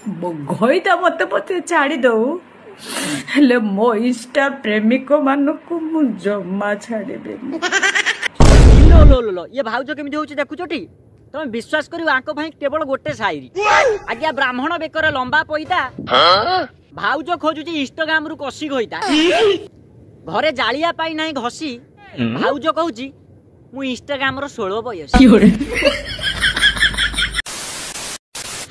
मो घईटा मत पते छाड़ी दऊ हेले मो इष्टा प्रेमिक मानक मु जम्मा छाड़े लो लो लो ये भाउज केमिति होउची देखुछोटी तुम विश्वास करियो आंको भाई केवल गोटे शायरी आज्ञा ब्राह्मण बेकर लंबा पईता भाउज खोजुची इंस्टाग्राम रु कसी गईता घरे जालिया पाई नाही घसी भाउज कहूची मु इंस्टाग्राम रो 16 बयस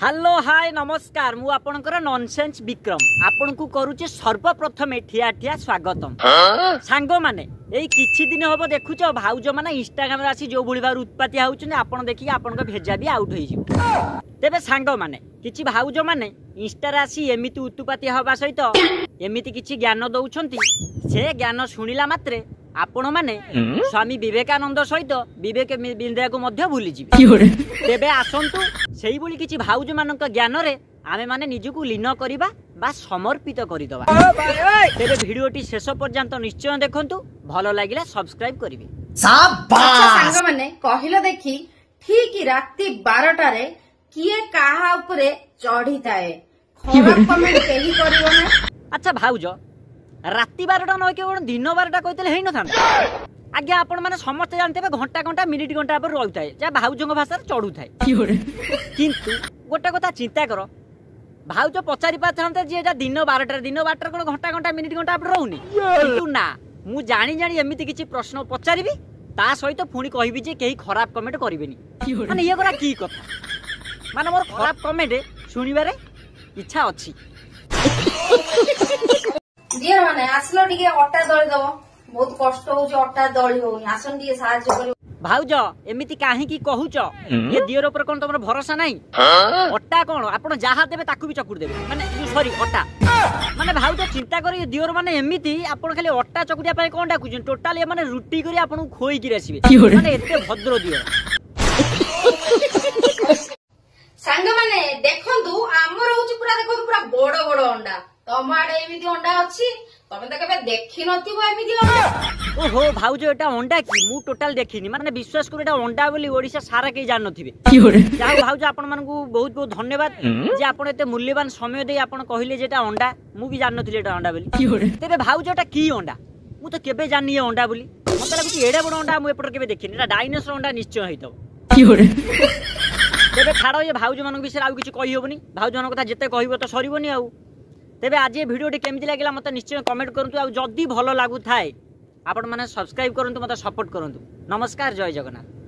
हेलो हाय नमस्कार मु आपनकर नॉनसेंस विक्रम आपन को करूचे सर्वप्रथम ठिया ठिया स्वागतम सांग माने एई किछि दिन होबो देखुछ भाउज माने इंस्टाग्राम रे आसी जो बुली बार उत्पत्ति हाउछन आपन देखि आपन को भेजा भी आउट होई जिवो तेबे सांग माने किछि भाउज माने इंस्टा रे आसी एमिति उत्पत्ति हबा सहित एमिति किछि ज्ञान दउछंती से ज्ञान सुनिला मात्रे आपण माने स्वामी विवेकानंद सहित विवेक बिंद्रा को मध्य भूली जिबे तेबे आसंतु सेही बोली किछि भाउज मानक ज्ञान रे आमे माने निजुकु लीन करिबा बा समर्पित करिदबा तेबे वीडियोटी शेष पर्यंत निश्चय देखंतु भलो लागिला सब्सक्राइब करिवे शाबाश सांग माने कहिलो देखि ठीक राती 12टा रे किए काहा ऊपरे चढ़ी थाए खराब कमेंट केही करिवो ना अच्छा भाउज राति 12टा न के दिन 12टा कहते है न आज्ञा आपण माने समस्त जानते घंटा घंटा मिनिट घंटा पर रही है भाउजों भाषा चढ़ू थाए किंतु गोटे कथा चिंता कर भाउज पचारि पारते जे दिन 12टा कौन घंटा घंटा मिनिट घंटा पर रोनी किंतु ना मु जानी जानी एमिति किछि प्रश्न पचारि ता सहित पुणी कहबी जे केही खराब कमेंट करिवेनी माने ये करा की कथा माने मोर खराब कमेंट सुनिबारे इच्छा अछि डियर माने आसलो टिके अट्टा दळी दबो बहुत कष्ट होउछ अट्टा दळी होउनी आसन टिके साहाय्य करियो भाउज एमिति काहे की कहूच ये दियर ऊपर कोन तमर भरोसा नाही अट्टा कोन आपण जहा देबे ताकू भी चकुड़ देबे माने सॉरी अट्टा माने भाउज चिंता करी दियर माने एमिति आपण खाली अट्टा चकुड़िया पाए कोन डाकू टोटल ये माने रुटी करी आपण खोई की रसिबे माने एते भद्र दियर सांग माने देखंतु हमर होउछ पूरा देखंतु पूरा बड़ बड़ अंडा तम आड़े एमिति अंडा अछि तमे त केबे देखि नथिबो एमिति अंडा ओहो भाउज एटा अंडा की मु टोटल देखिनी माने विश्वास कर एटा अंडा बोली ओडिसा सारा के जान नथिबे जाऊ भाउज आपण मानन को बहुत बहुत धन्यवाद जे आपण एते मूल्यवान समय दे आपण कहिले जेटा अंडा मु भी जान नथिले एटा अंडा बोली तेबे भाउज एटा की अंडा मु तो केबे जानि ए अंडा बोली मते लागुची एडे बड़ अंडा मु एपट केबे देखिनी एटा डायनासोर अंडा निश्चय हेतो तेबे छाड़ो ये भाउज मानन विषय आउ किछि कहि होबनी भाउज मानन कथा जेते कहिबो तो सरीबोनी आउ तेबे आज ये वीडियोटी केमती लागिला मते निश्चय कमेंट करंतु आ जदी भलो लागु थाए आपण माने सब्सक्राइब करंतु मते सपोर्ट करंतु नमस्कार जय जगन्नाथ।